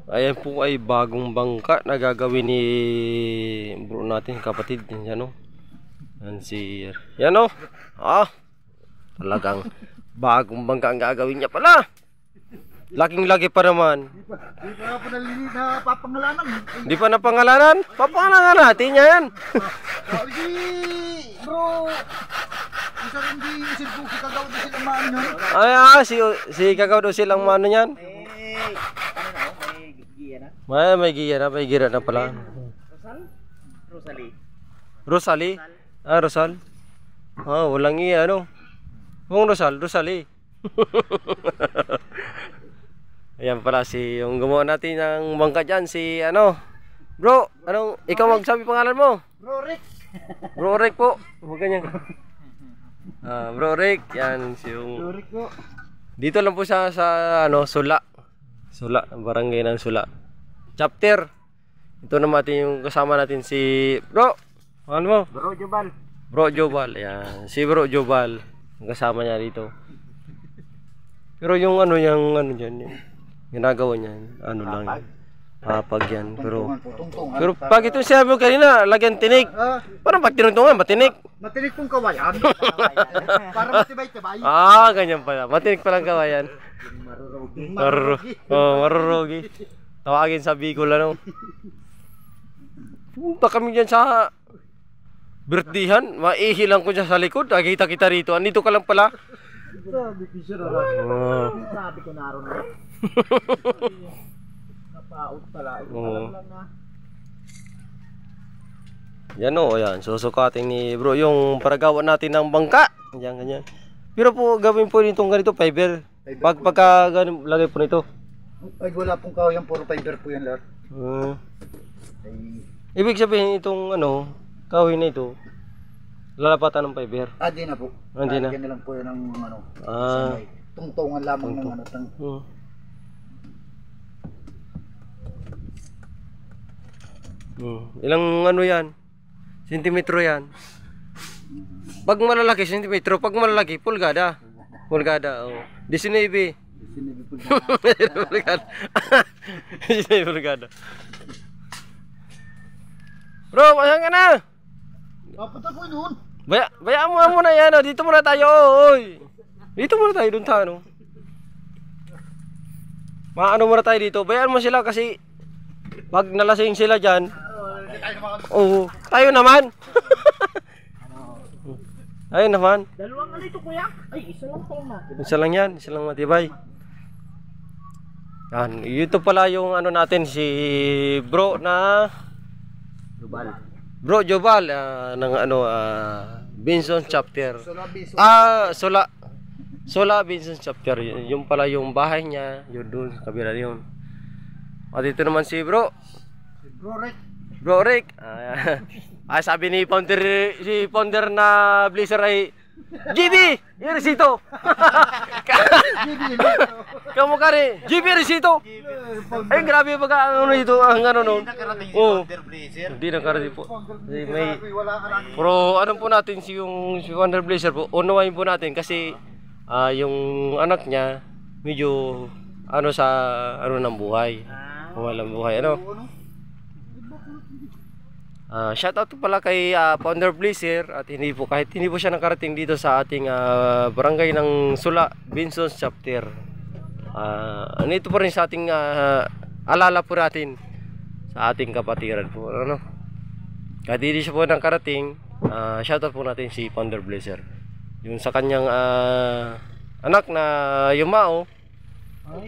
Ayan po ay bagong bangka na gagawin ni bro natin, kapatid. Yan o. Yan si... Yan o. Talagang bagong bangka ang gagawin niya pala. Laking-laki pa naman. Di pa na papangalanan. Di pa napangalanan? Papangalanan natin yan. Bro. Isa rin di isin po si Kagaw do silang maano yun. Si Kagaw do silang maano yan. May giya na. May gira na pala. Rosalie? Rosal? Walang iya ano. Kung Rosalie. Ayan pala yung gumawa natin ng bangka dyan, si ano. Bro, ikaw magsabi pangalan mo? Bro Rick. Bro Rick po. Huwag ganyan. Bro Rick, yan yung... Bro Rick po. Dito lang po siya sa Sula. Sula, barangay ng Sula. Chapter. Ito naman yung kasama natin si Bro. Ano mo? Bro Jobal. Bro Jobal. Ayan. Si Bro Jobal. Ang kasama niya dito. Pero yung yung dyan, yung ginagawa niya, lang yan. Papag yan. Pero pag ito sabi mo kanina, lagyan tinik. Parang pag tinungtungan, matinik. Matinik pong kawayan. Para matibay-tibay. Ganyan pala. Matinik palang kawayan. Marurugi. Tawagin sa Bicol Punta kami dyan sa birthdihan. Maihilang ko dyan sa likod. Nakita kita rito. Andito ka lang pala. Sabi ko siya Sabi ko naroon na. Napaot pala. Lang na. Yan yan. Susukatin ni bro yung paragawa natin ng bangka. Yan, ganyan. Pero po gawin po nitong ganito, fiber. Pagka lagay po nito. Ay wala pong kahoy, puro fiber po yan lahat. Ibig sabihin itong kahoy na ito, lalapatan ng fiber. Di na po. Hindi na. Ganyan lang po yan ng tungtungan lamang ng Ilang yan? Sentimetro yan. Pag malalaki, sentimetro. Pag malalaki, pulgada. Pulgada, 19. 19 pulgada. Bro, masang ka na? Papunta po yun. Bayaan mo muna yan. Dito muna tayo. Oy. Dito muna tayo dun ta. Muna tayo dito. Bayaan mo sila kasi pag nalasing sila dyan. Tayo naman. Tayo naman. Dalawang ito kuya. Ay, isa lang pala natin. Isa lang yan. Isa lang matibay. Yan. Ito pala yung natin si bro na Jobal. Bro Jobal ng Binson chapter. Sula Binson chapter. Yung pala yung bahay niya, yun doon sa kabila yun. At dito naman si bro. Bro Rick. Sabi ni founder na Blizzard ay GB Irisito. Kamu kare GB Irisito. Ay grabe baga dito ang noon. Hindi nakarating po. May pero po natin si Founder Blizzard po. Unawain po natin kasi yung anak niya medyo sa ng buhay. Walang buhay shoutout pala kay Founder Blizzard at kahit hindi po siya nakarating dito sa ating barangay ng Sula Binson chapter. Nito po rin sa ating alala po natin sa ating kapatiran po kahit hindi siya po nakarating, shoutout po natin si Founder Blizzard. Yung sa kanyang anak na Yumao,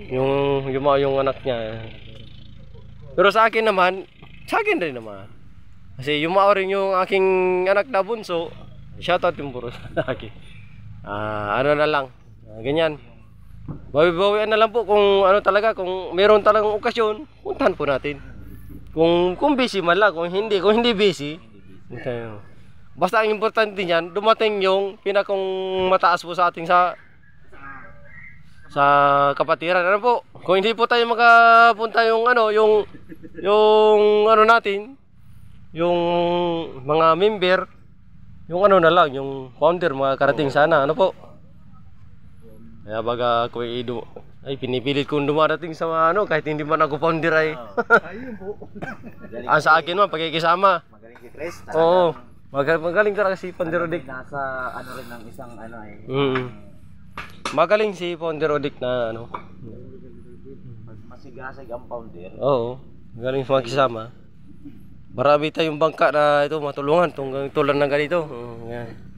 yung anak niya. Pero sa akin rin naman. Kasi Yumao rin yung aking anak na bunso. Shoutout yung puro sa akin. Na lang. Ganyan. Bawi-bawian na lang po kung talaga, kung meron talagang okasyon, puntahan po natin. Kung busy man lang, kung hindi busy, basta ang importante niyan, dumating yung pinakong mataas po sa ating sa kapatiran. Po? Kung hindi po tayo makapunta yung natin, yung mga member, yung na lang, yung founder, mga karating sana, po. Kaya baga Kuya Ido, Ay, pinipilit kong dumarating sa ano, kahit hindi man ako founder ay. Ayun po. Ang sa akin man, pagkikisama. Magaling si Chris. Oo. Magaling talaga si Founder Odic. Nasa ano rin ng isang ano eh. Magaling si Founder Odic na ano. Masigasig ang founder. Oo. Magaling sa makisama. Marami tayong bangka na ito matulungan tulad ng ganito. Yan.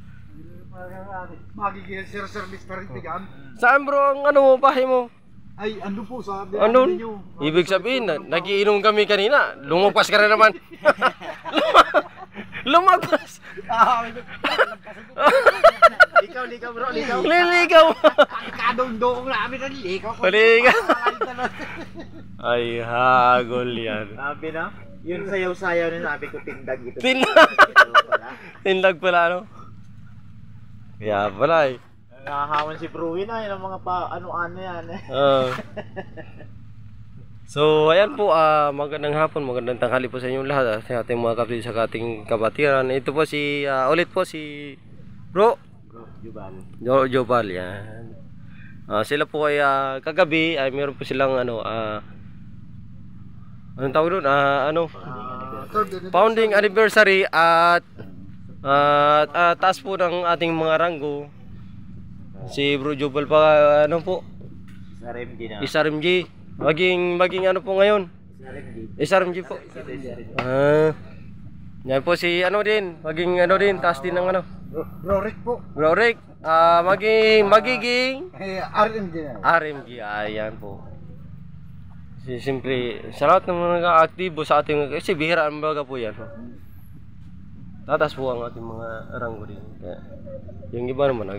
Magiging service pa rin yan. Saan bro ang ano mo, bahay mo? Ay, ando po sa Ano? ninyo. Ibig sabihin, nagiinom kami kanina. Lumagpas ka na naman. Lumagpas. Likaw bro, likaw. Liligaw. Kadong doong namin na likaw. Liligaw. Ay, hagol yan. Sabi na, yun sayaw-sayaw na sabi ko tindag ito. Tinlag pala, ano? Kaya pala eh. Nakahawan si Bruin na, yun ang mga ano-ano yan eh. So, ayan po, magandang hapon, magandang tanghali po sa inyong lahat, sa ating mga kapatid, sa ating kabatiran. Ito po si, ulit po si Bro Jobal, yan. Sila po ay kagabi, ay meron po silang ano, anong tawag doon? Founding anniversary at taas po ng ating mga ranggo. Si Bro Jobal pa, ano po? SRMG. Maging ano po ngayon? SRMG po. Yan po si ano din, maging ano din, taas din ng ano. Bro Rick po. Bro Rick, magiging RMG na. RMG, ayan po. Siyempre, sa lahat ng mga aktibo sa ating, kasi bihira ang baga po yan. Tatas po ang ating mga ranggo din. Kaya, yung iba naman,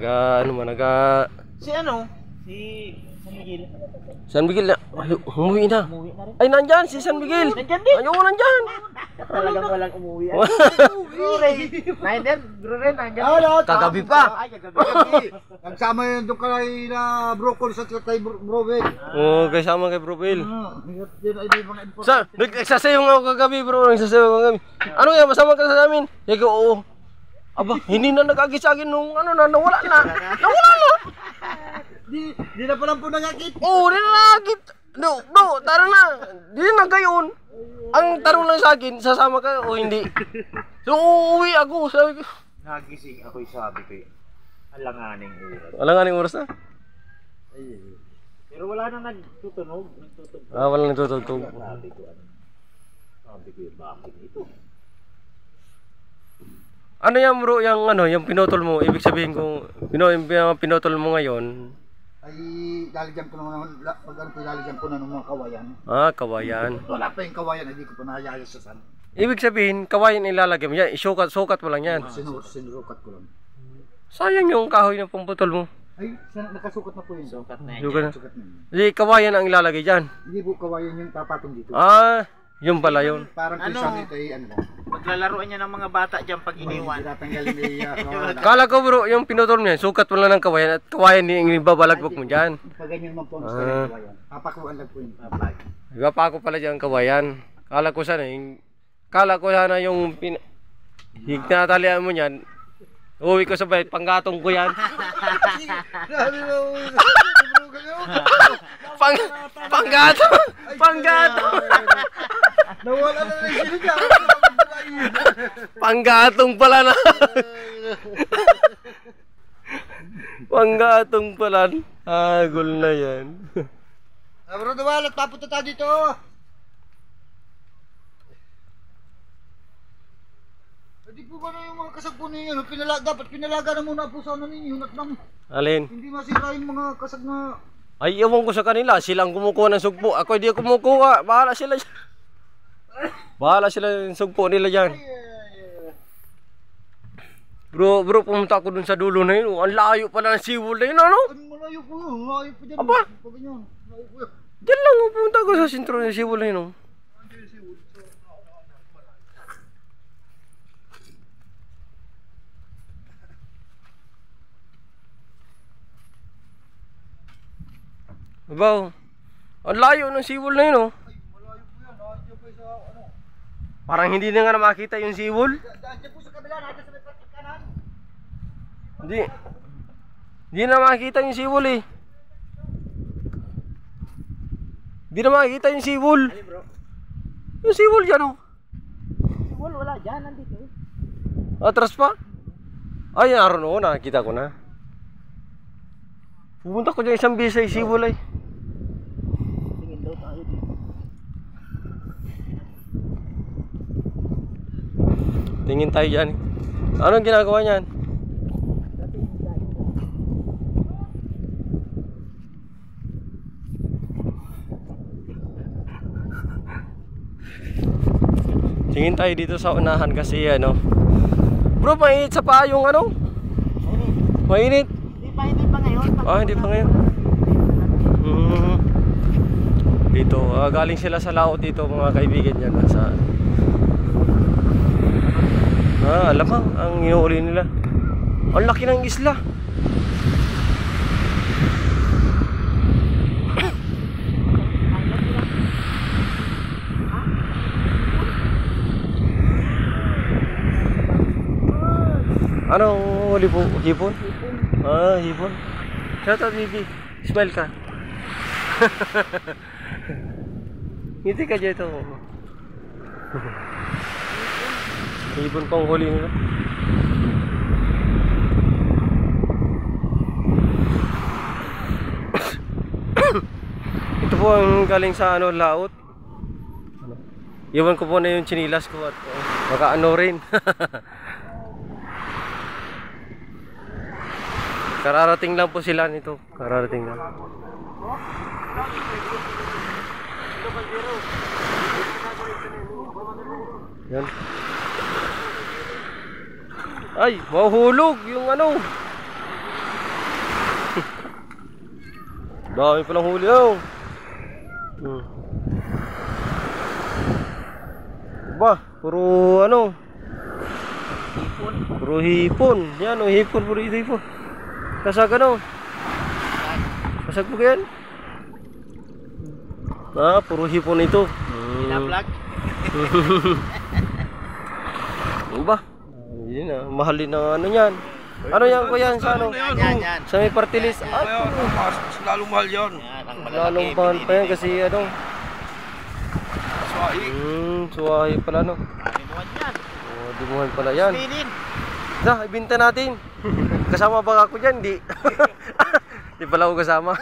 Si ano? Si San Miguel. San Miguel na, umuwi na. Umuwi na rin. Ay, nandyan si San Miguel. Nandyan din. Ayun, nandyan. Talagang walang umuwi yan. Bro Ren, nandyan. Kagabi pa. Ay, kagabi. Nagsama yun doon kay na brocol sa kay Bro Rick. Oo, kasama kay Bro Bill. Yun ay mga info. Nagsasayaw nga ako kagabi bro, nagsasayaw ako kagabi. Ano yan, masama ka sa amin? Sabi ko, oo. Aba, hindi na nag-agit sa akin nung ano na, nawala na. Nawala na. Di na palang po nangakit. Oo, di na nag-agit. No, tara na. Di na gayon. Ang tanong lang sa akin, sasama ka o hindi? So, uuwi ako, sabi ko. Nagising ako'y sabi ko, alanganing oras. Wala nga ning oras na. Pero wala na nagtutunog. Wala nang tutugtog. Sabi ko, bakit ito? Ano yan bro, yung ano, yung pinutol mo, ibig sabihin kung yung pinutol mo ngayon. Ay lalagyan ko naman pag ano lalagyan ko na ng mga kawayan. Kawayan. Wala pa yung kawayan, hindi ko pa nahayayos sa san. Ibig sabihin, kawayan ilalagay mo yan, sukat mo lang yan. Sinurukat ko lang. Sayang yung kahoy ng pumputol mo. Ay, nakasukat na po yun. Sukat na yan. Sukat na. Sukat na yun. Hindi, kawayan ang ilalagay dyan. Hindi po kawayan yung papatong dito. Yung pala yun. Parang pisang ito ay ano. Maglalaroan niya ng mga bata dyan pag iniwan. Tinatanggalin niya. Kala ko bro, yung pinutol mo yan, sukat mo lang ng kawayan at kawayan yung ibabalagbok mo dyan. Pag ganyan man po ang kawayan. Papakuan lang po yun. Iba pa ako pala dyan kawayan. Kala ko sana yung tinatalian mo yan. Uwi ko sa bayt, panggatong ko yan. Grabe mo. Panggatong. Nawala na rin sila dyan. Panggatong pala na. Panggatong pala. Agol na yan. Bro, duwalat, papunta tayo dito. Hindi po ba na yung mga kasag po ninyo? Dapat pinalaga na muna po sana ninyo. Alin? Hindi masira yung mga kasag na... Ay, ewan ko sa kanila. Silang kumukuha ng sugpo. Ako hindi kumukuha. Bahala sila dyan. Bahala sila yung sugpo nila dyan. Bro, pumunta ako dun sa dulo na yun. Ang layo pala ng siwol na yun, ano? Malayo po yun. Malayo po dyan. Aba? Pag ganyan. Malayo po yun. Diyan lang, pumunta ako sa sentro ng siwol na yun, oh. Aba, ang layo ng siwol na yun, oh. Ay, malayo po yan. Nandiyan po sa ano. Parang hindi na nga makita yung siwol. Nandiyan po sa kabila. Nandiyan sa may patik kanan. Hindi na makita yung siwol, eh. Di na makikita yung sibol. Ali bro. Yung sibol dyan oh. Wala dyan, nandito. Atras pa? Ay, naroon oo, nakikita ko na. Pumunta ko dyan isang bisa yung sibol ay. Tingin daw tayo dito. Tingin tayo dyan. Anong ginagawa niyan? Tingin tayo dito sa unahan kasi ano. Bro, mainit sa paa yung ano? Mainit. Hindi pa ngayon. Hindi pa ngayon. Dito, galing sila sa laot dito mga kaibigan yan. Sa... alam mo, ang inuuli nila. Ang laki ng isla. Ano huli po? Hipon? Hipon. Shout out, baby. Smile ka. Ngiti ka dito. Hipon pang huli nila. Ito po ang galing sa ano, laot. Iwan ko po na yung chinilas ko at baka ano rin. Kararating lang po sila nito. Kararating lang. Yan. Ay, mahuhulog yung ano. Dami palang huli oh. Ba, puro ano. Puro hipon. Yan oh, hipon, puro hipon. Kasag ano? Kasag po yan? Puro hipon ito. Pinablog. Ba? Yun na, mahalin na ano yan. Ano yan ko yan sa ano? Yan. Sa may partilis. Lalong mahal yan. Lalong mahal pa yan kasi ano? Swahi. Suwahi pala no. Dimuhan yan. Dimuhan pala yan. Spinin. Ibinta natin. Kasama ba ako dyan? Di. Di pala ako kasama.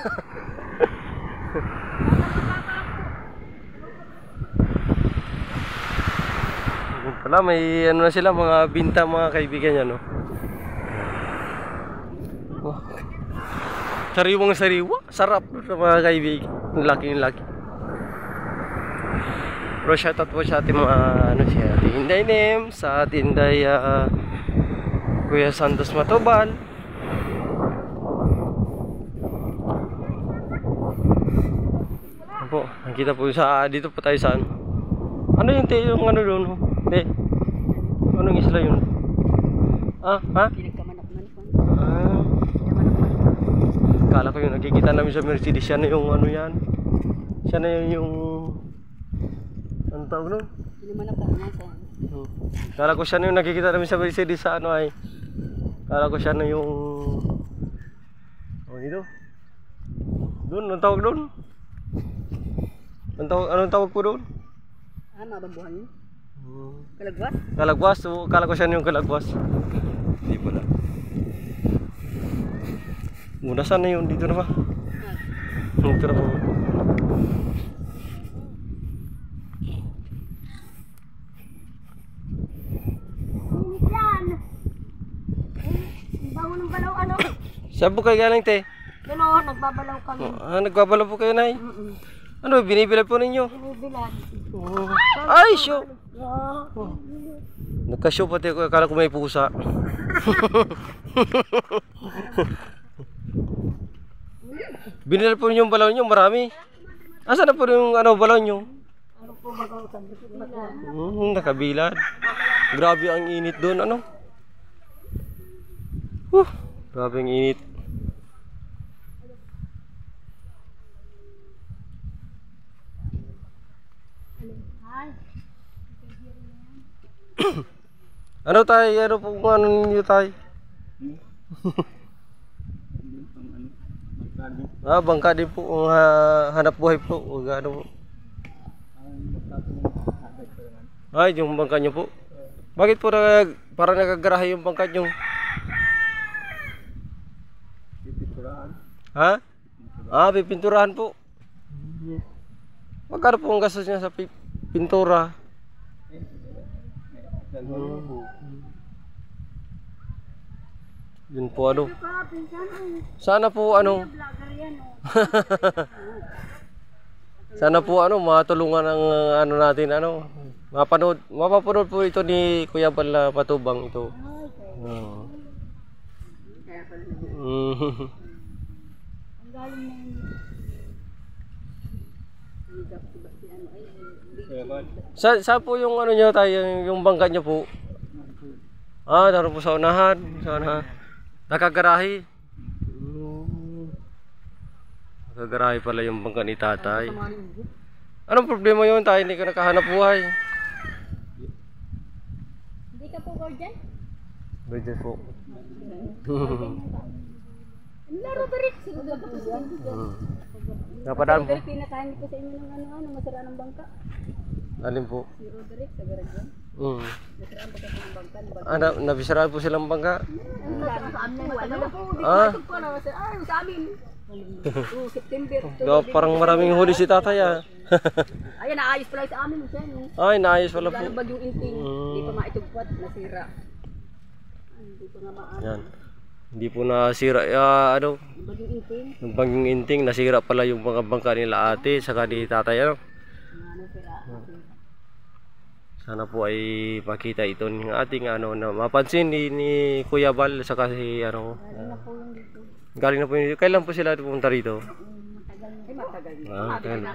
Pala may ano na sila, mga binta mga kaibigan niya no. Sariwang sariwa. Sarap sa mga kaibigan. Laki. Pero shoutout po sa ating mga ano siya, ating Inday Name, sa ating Inday Kuya Santos Matobal. Po, nakita po sa dito po tayo sa ano. Ano yung ano doon? Hindi. Anong isla yun? Kala ko yung nakikita namin sa Mercedes, siya na yung ano yan. Siya na yung ano tawag nun? Kala ko siya na yung nakikita namin sa Mercedes sa ano ay. Kala ko siya na yung dito. Doon, anong tawag doon? Anong tawag po doon? Mabambuhan yun? Kalagwas? Kalagwas, so kala ko siya na yung kalagwas. Hindi pala. Muna sana yun, dito na ba? Dito na po. Bango ng balaw ano? Saan po kayo galing, te? Gano'n, nagbabalaw kami. Nagbabalaw po kayo, nay? Ano, binibilad po ninyo? Binibilad. Ay, show! Nagka-show pati ako, akala ko may pusa. Binilad po ninyo yung balaw nyo, marami. Asan na po yung ano, balaw nyo? Ano po magaw sa bisikleta? Nakabilad. Grabe ang init doon, ano? Grabe ang init. Ano tayo? Ano po kung ano ninyo tayo? Bangka din po. Hanap buhay po. Huwag ano po. Ay, yung bangka nyo po. Bakit po parang nagagarahe yung bangka nyo? Pipinturahan. Ha? Pipinturahan po. Magkano po ang gastos niya sa pintura? Yun po ano. Sana po ano. Sana po ano matulungan ang ano natin ano. Mapapanood po ito ni Kuya Bal na Patubang ito. Saan po yung ano nyo tayo, yung bangka nyo po? Naroon po sa unahan. Nakagarahe. Nakagarahe pala yung bangka ni tatay. Anong problema yun tayo? Hindi ka nakahanap buhay. Hindi ka po guardian? Guardian po. Laro ba rin? Siguro ka po siya. Napadaan po. Pinakain ko sa inyo ng ano, masira ng bangka. Alin po? Si Roderick, sa Garagyan. Masiraan ba kasi ng bangka? Nabisaraan po silang bangka. Sa amin, wala na po. Dito po na, sa amin. September. Parang maraming huli si tatay Ayan, naayos pala sa amin. Ay, naayos pala po. Lalabag yung inting. Hindi pa maitugpat, nasira. Hindi pa nga maayos. Yan. Hindi po nasira ano? Bagyong inting. Yung bagyong inting, nasira pala yung mga bangka nila ate saka ni tatay ano. Sana po ay pakita ito ng ating ano na mapansin ni Kuya Bal saka si ano. Galing na po yun. Kailan po sila pumunta rito? Matagal. Matagal.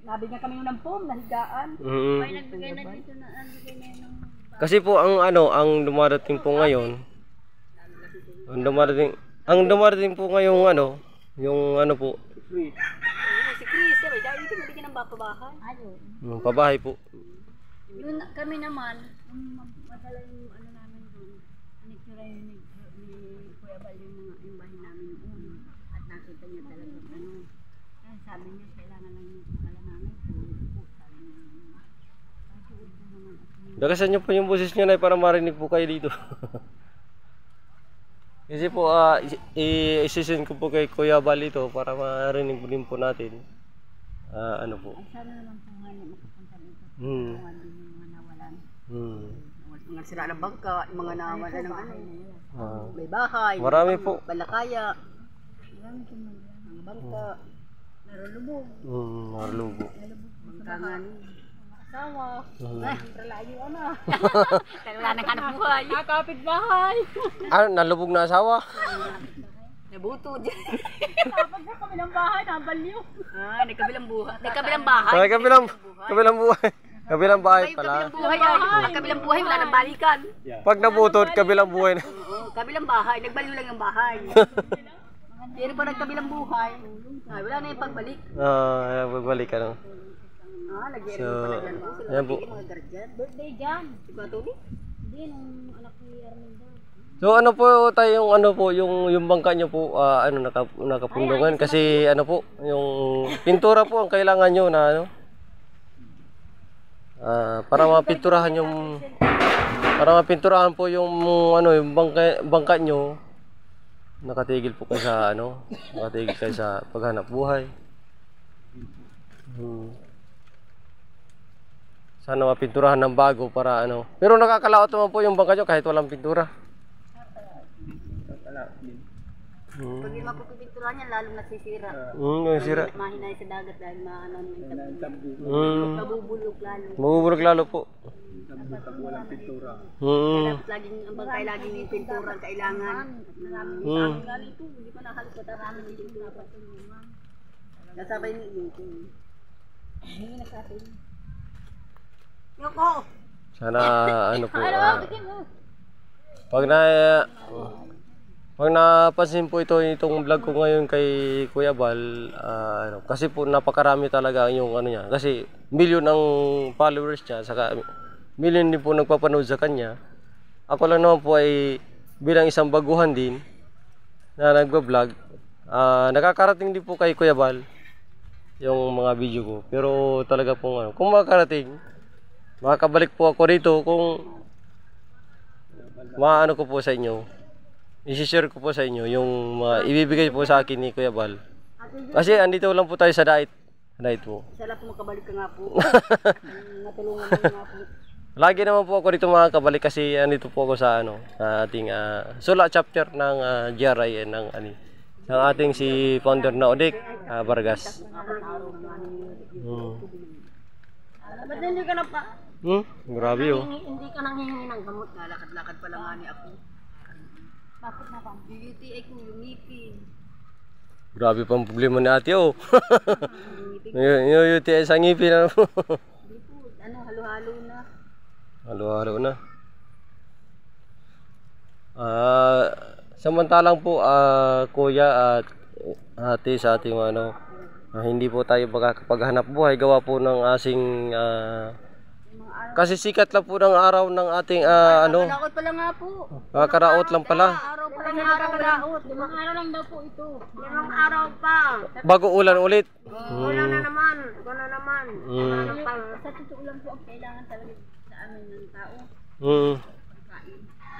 Nabigyan kami ng pom, nahigaan. Nagbigay na dito na Kasi po ang ano, ang dumarating po ngayon. Ang dumarating po ngayong ano, yung ano po. Si Chris, dahil hindi bigyan ng bahay. Yung pabahay po. Yun kami naman, madala yung ano namin doon. Nanikira ni Kuya Bal yung bahay namin doon. At nakita niya talagang ano. Kaya sabi niya, kailangan lang yung pala namin. Sabi niya, Dakasan niyo po yung boses niyo na para marinig po kayo dito. Kasi po i-session ko po kay Kuya Bal ito para marinig din po natin. Ano po? sana naman po nga makapunta dito. Mga nawalan. Mga sira ng bangka, mga nawalan ng ano. May bahay. Marami po. Balakaya. Marami po mga bangka. Narulubog. Narulubog. Bangkangan. Asawa. Relayo ano. Kaya wala nang hanap buhay. Nakapit bahay. Nalubog na asawa? Nabuto dyan. Dapat na kami ng bahay, nabaliw. Nagkabilang buhay. Nagkabilang bahay. Kabilang buhay. Kabilang bahay pala. Kabilang buhay, wala nang balikan. Pag nabutot, kabilang buhay na. Kabilang bahay, nagbaliw lang yung bahay. Pero pa nagkabilang buhay, wala na yung pagbalik. Pagbalik ka no. So, yan po. Birthday dyan. Siguro hindi, nung anak ni Arminda. So ano po tayong ano po yung bangka niyo po ano nakapundungan kasi ano po yung pintura po ang kailangan niyo na ano para mapinturahan po yung ano yung bangka niyo nakatigil po kayo sa ano nakatigil kayo sa paghanap buhay. Sana mapinturahan ng bago para ano pero nakakalaot naman po yung bangka niyo kahit walang pintura. Pag yung mapupinturahan niya, lalong nasisira. Nasisira. Mahinay sa dagat dahil maano ng tabi. Mabubulok lalo. Mabubulok lalo po. Walang pintura. Dapat laging, ang bangkay laging yung pintura ang kailangan. Sa amin ito, hindi pa nakalikot ang amin yung pintura. Kasabay ni Yuko. Hindi nagsasabi. Yuko! Sana ano po. Pag napansin po itong vlog ko ngayon kay Kuya Bal, ano, kasi po napakarami talaga yung ano niya. Kasi milyon ang followers niya, saka milyon din po nagpapanood sa kanya. Ako lang naman po ay bilang isang baguhan din, na nagba-vlog, nakakarating din po kay Kuya Bal yung mga video ko. Pero talaga pong ano, kung makakarating, makakabalik po ako dito kung maano ko po sa inyo. I-share ko po sa inyo yung mga ibibigay po sa akin ni Kuya Bal. Kasi andito lang po tayo sa diet. Diet po. Sana po makabalik ka nga po. Natulungan mo nga po. Lagi naman po ako dito makakabalik kasi andito po ako sa ano, sa ating sula chapter ng GRIN ng ng ating si founder na Odek Vargas. Ba't hindi ka na pa? Grabe oh. Hindi ka nang hihingi ng gamot. Lalakad-lakad pa lang nga ni ako. Bakit na ba? UTI ko yung ngipin. Grabe pang problema ni ate oh. Yung UTI sa ngipin ano po. Hindi po, ano, halo-halo na. Halo-halo na. Samantalang po kuya at ate sa ating ano, hindi po tayo makakapaghanap buhay gawa po ng asing kasi sikat lang po ng araw ng ating ano. Karaot pa lang nga po. Karaot lang pala. Araw pa lang araw. 5 araw lang daw po ito. 5 araw pa. Bago ulan ulit. Wala na naman. Wala naman. Sa totoo lang po ang kailangan talaga sa amin ng tao.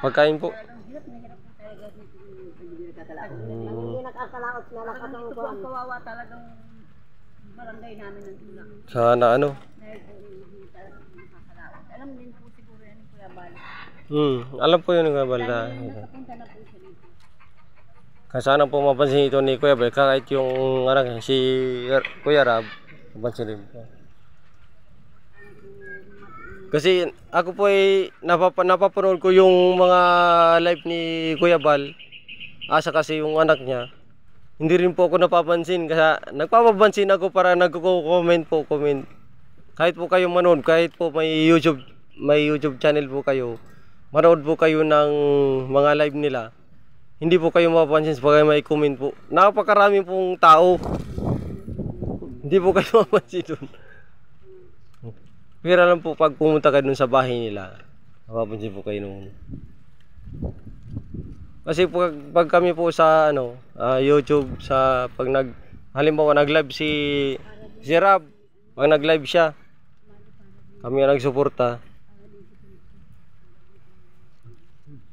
Pagkain po. Hirap na hirap po talaga dito. Hindi nakakalaot na nakatang po ang kawawa talagang barangay namin ng tulak. Sana ano. Dahil po hindi talaga nakakalaot. Alam din po siguro yan Kuya Bal. Alam po yun ng Kuya Bal. Nakapunta na po siya dito. Kasi sana po mapansin ito ni Kuya Bal. Kahit yung anak si Kuya Rab. Mapansin rin po. Kasi ako po ay napapanood ko yung mga live ni Kuya Bal. Asa kasi yung anak niya. Hindi rin po ako napapansin kasi nagpapapansin ako para nagko-comment po, comment. Kahit po kayo manood, kahit po may YouTube channel po kayo. Manood po kayo ng mga live nila. Hindi po kayo mapapansin pag may comment po. Napakarami pong tao. Hindi po kayo mapapansin doon. Pero lang po pag pumunta kayo dun sa bahay nila, mapapansin po kayo noon. Kasi pag kami po sa ano, YouTube sa pag halimbawa nag-live si Rab, pag nag-live siya, kami ang nagsuporta.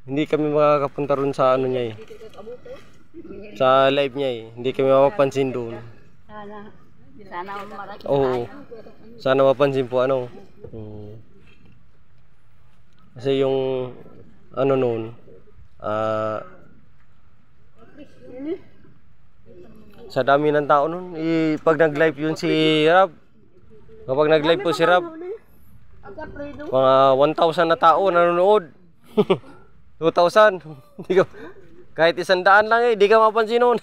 Hindi kami makakapunta ron sa ano niya eh. Sa live niya eh. Hindi kami mapapansin doon. Sana marami. Oo. Sana mapansin po ano. Kasi yung ano noon sa dami ng tao noon pag nag-live yun si Rab. Kapag nag-live po si Rab, mga 1,000 na tao nanonood. 2,000. Kahit 100 lang eh, di ka mapansin noon.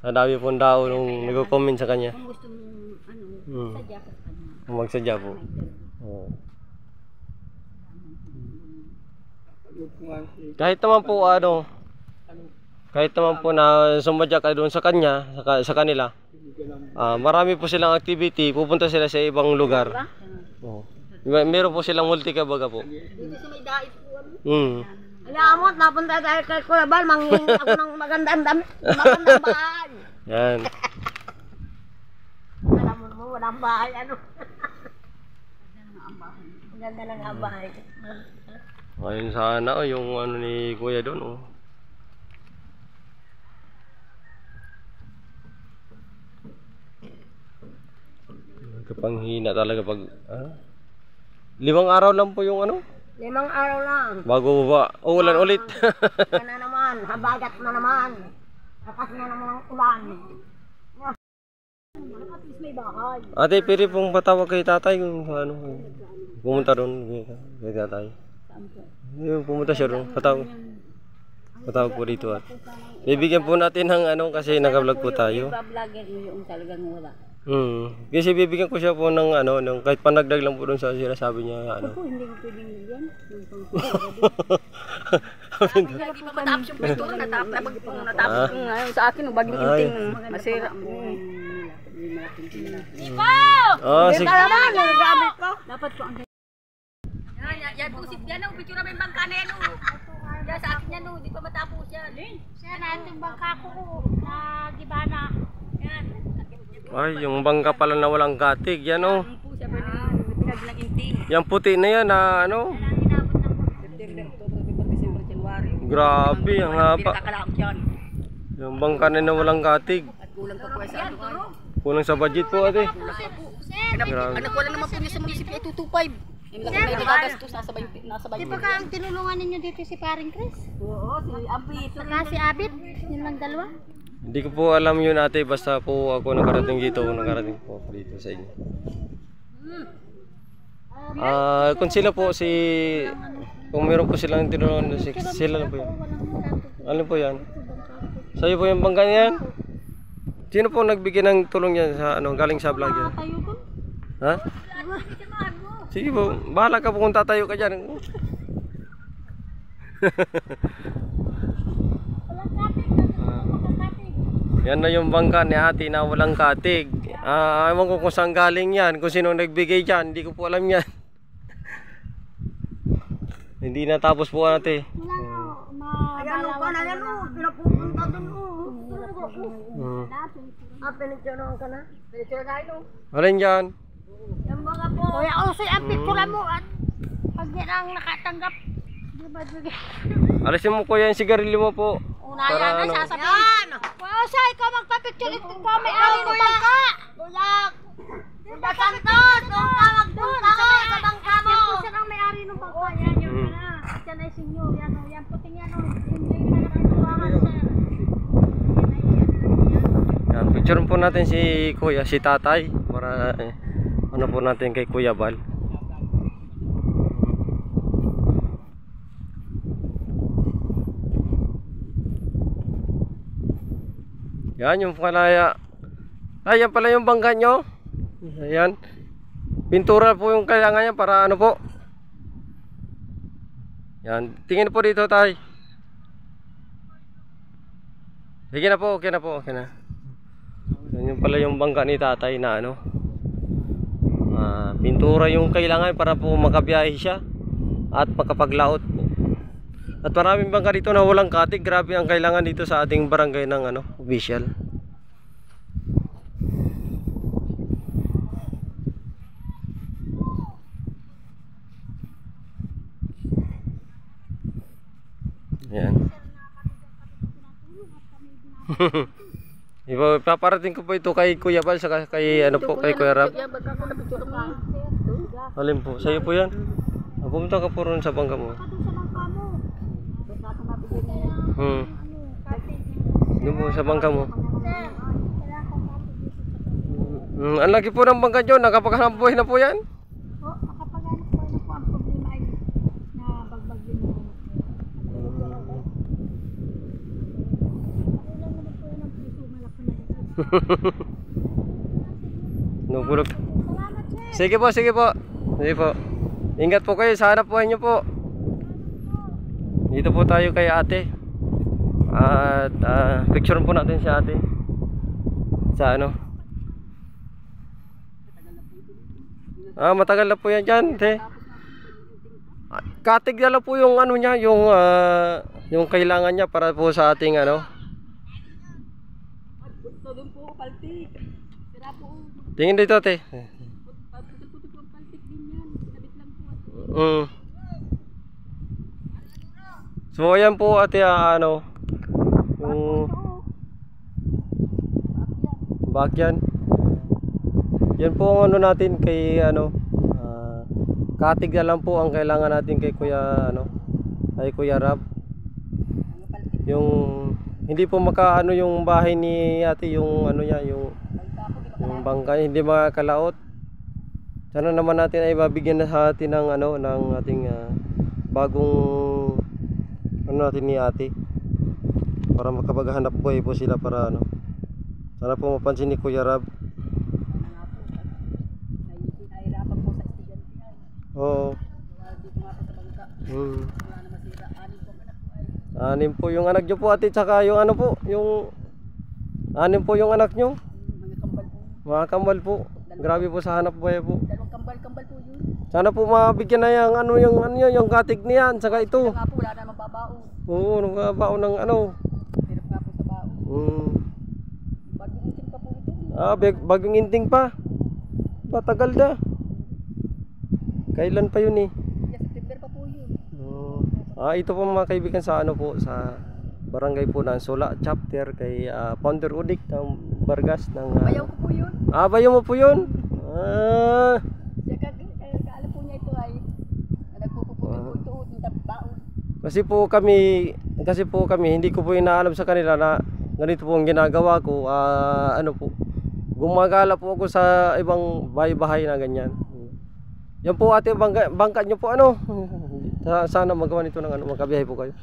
Sa dami pong tao nung nagko-comment sa kanya. Kung gusto mo sadya ka sa kanya. Magsadya po. Kahit naman po ano, kahit naman po na sumadya ka doon sa kanya, sa kanila, marami po silang activity, pupunta sila sa ibang lugar. Meron po silang multi-kabaga po. Dito sa may dait po. Alam mo, napunta tayo kay Kuya Bal, manghihingi ako ng magandang damit, magandang bahay. Yan. Alam mo, walang bahay, ano? Maganda lang ang bahay. Ayun sana yung ano ni Kuya doon oh. Kapanghina talaga pag 5 araw lang po yung ano? 5 araw lang. Bago ba? Ulan ulit. Yan na naman, habagat na naman. Lakas na naman ang ulan. At least may bahay. Ate, pwede pong patawag kay tatay kung ano. Pumunta doon kay tatay. Yung pumunta siya doon, patawag po dito at bibigyan po natin ng ano kasi naka-vlog po tayo. Iba-vlogger mo yung talagang wala. Kasi bibigyan ko siya po ng ano, ng kahit panagdag lang po doon sa sinasabi niya ano. Ako hindi ko pwedeng bigyan. Hindi pa matapos yung pwesto, natapos yung ngayon sa akin, baging inting, masira. Sige. Naman, nagagamit ko. Dapat ko ang Yan po, yan ang picture namin bangka na yan. Kaya sa akin yan, no, di pa matapos yan. Siya na yung bangka ko na gibana. Yan. Ay, yung bangka pala na walang katig. Yan oh. Ang po siya pa pinaglang inting. Yung puti na yan na ano. September, October, November, December, January. Grabe, ang haba. Pinakakalaak yan. Yung bangka na walang katig. At kulang pa po sa ano ay. Kulang sa budget po ate. Grabe. Anak wala naman po niya sa munisipyo ay 225. Yung laki na nagagastos, nasa Di ba 20. ka ang tinulungan ninyo dito si Paring Chris? Oo, si Abit. Saka si Abit? Yun lang dalawa? Hindi ko po alam yun ate. Basta po ako nakarating dito. Nakarating po ako dito sa inyo. Kung sila po kung meron po silang tinulungan, sila lang po yan. Ano po yan? Sa'yo po yung bangka yan? Sino po nagbigay ng tulong yan sa ano, galing sa vlog yan? Tayo dun? Ha? Sige po, bahala ka po kung tatayo ka dyan. Walang katig. Walang katig. Yan na yung bangka ni ate na walang katig. Ewan ko kung saan galing yan, kung sino nagbigay dyan, hindi ko po alam yan. Hindi natapos po ate. Wala na. Ayan o, kanayan o. Pinapupunta dun o. Pinicturean ka na? Picture na ito. Alin dyan? Yung mga po. Kuya, usoy ang picture mo at pag yan ang nakatanggap, di ba bigay? Alisin mo kuya yung sigarilyo mo po. Una Para yan ano? na sasabihin. Kuya, usoy, ikaw magpa-picture ito. Ikaw may ari ng bangka. Kuya, Kuya Santos, kung tawag punta ko sa bangka mo. Yan po siya ang may ari ng bangka. Yan yun na. Yan ay sinyo. Yan o, yan puting yan o. Hindi na nakatuwangan sir. Yan, picture po natin si kuya, si tatay. Para ano po natin kay Kuya Bal. Yan yung kalaya. Ay, yan pala yung bangka nyo. Ayan. Pintura po yung kailangan niya para ano po. Yan. Tingin po dito tay. Sige na po, okay na po, okay na. Yan yung pala yung bangka ni tatay na ano. Pintura yung kailangan para po makabiyahe siya at makapaglaot po. At maraming bangka dito na walang katig. Grabe ang kailangan dito sa ating barangay ng ano, official. Yan. Paparating ko po ito kay Kuya Bal saka kay ano po, kay Kuya Rab. Alin po? Sa'yo po yan? Pumunta ka po ron sa bangka mo. Doon po sa bangka mo. Ang laki po ng bangka nyo. Nakapaghanap buhay na po yan. Nakapaghanap po na po ang problema ay na bagbag din mo. Nagulog. Sige po, sige po. Sige po. Ingat po kayo sa hanap buhay nyo po. Dito po tayo kay ate. At picture po natin si ate. Sa ano? Matagal na po yan dyan, te. Katig na lang po yung ano niya, yung kailangan niya para po sa ating ano. Tingin dito, te. So ayan po ate, ano yung bakyan. Yan po ang ano natin kay ano, katig na lang po ang kailangan natin kay Kuya ano, kay Kuya Rab. Yung hindi po makaano yung bahay ni ate, yung ano niya, yung bangka hindi makakalaot. Sana naman natin ay mabigyan na sa atin ng ano, ng ating bagong ano natin ni ate para makapaghanap buhay po sila para ano. Sana po mapansin ni Kuya Rab. Oo. Anim po yung anak nyo po ate, tsaka yung ano po, yung anim po yung anak nyo. Mga kambal po. Grabe po sa hanap buhay po. Kambal po yun. Sana po mabigyan na yung ano yung katig niyan, saka ito. Nga po, wala namang babao. Oo, nung baon ng ano. Hirap nga po sa baon. Bagong intin pa po ito. Bagong inting pa. Matagal na. Kailan pa yun eh? September pa po yun. Ito po mga kaibigan sa ano po, sa barangay po ng Sola chapter kay Founder Udik ng Bargas ng Bayaw ko po yun. bayaw mo po yun? Kaalam po niya ito ay nagpupuputi po ito ng baon. Kasi po kami hindi ko po inaalam sa kanila na ganito po ang ginagawa ko. Ano po, gumagala po ako sa ibang bahay-bahay na ganyan. Yan po ate, bangka nyo po ano. Sana magawa nito ng ano, magkabiyahe po kayo.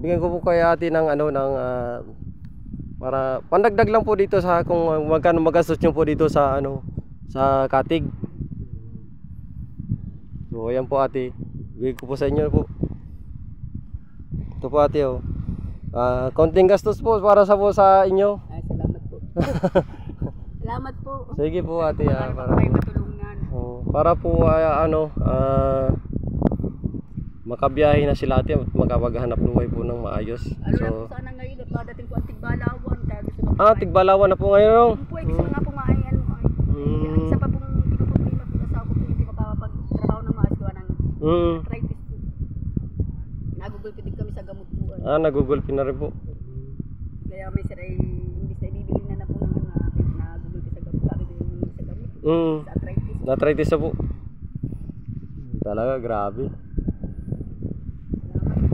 Bigyan ko po kay ate ng ano, ng para pandagdag lang po dito sa kung magkano magastos nyo po dito sa ano, sa Katig. So ayan po ate, bigyan ko po sa inyo po. Ito po ate oh. Konting gastos po para sa po sa inyo. Ay, salamat po. Salamat po. Sige po ate para kayo matulungan. Para po makabiyahe na sila ate at makapaghanap buhay po ng maayos. Ano na po sana ngayon at madating po ang Tigbalawan. Kaya gusto na po. Tigbalawan na po ngayon no? Po, gusto nga po maayan. Isa pa pong pinoproblema po sa ako po hindi makapagtrabaho ng maayos gawa ng arthritis po. Nagugulpi din kami sa gamot po. Nagugulpi na rin po. Kaya may sir ay imbis na ibibili na po ng nagugulpi sa gamot. Kami din sa gamot. Sa arthritis. Arthritis na po. Talaga grabe.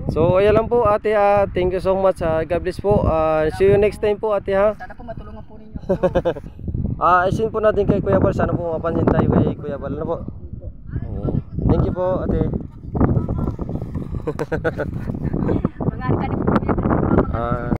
So ayan lang po ate, thank you so much, God bless po, see you next time po ate ha. Sana po matulungan po ninyo ako. Isin po natin kay Kuya Bal, sana po mapansin tayo kay Kuya Bal na po. Thank you po ate. Mga ka po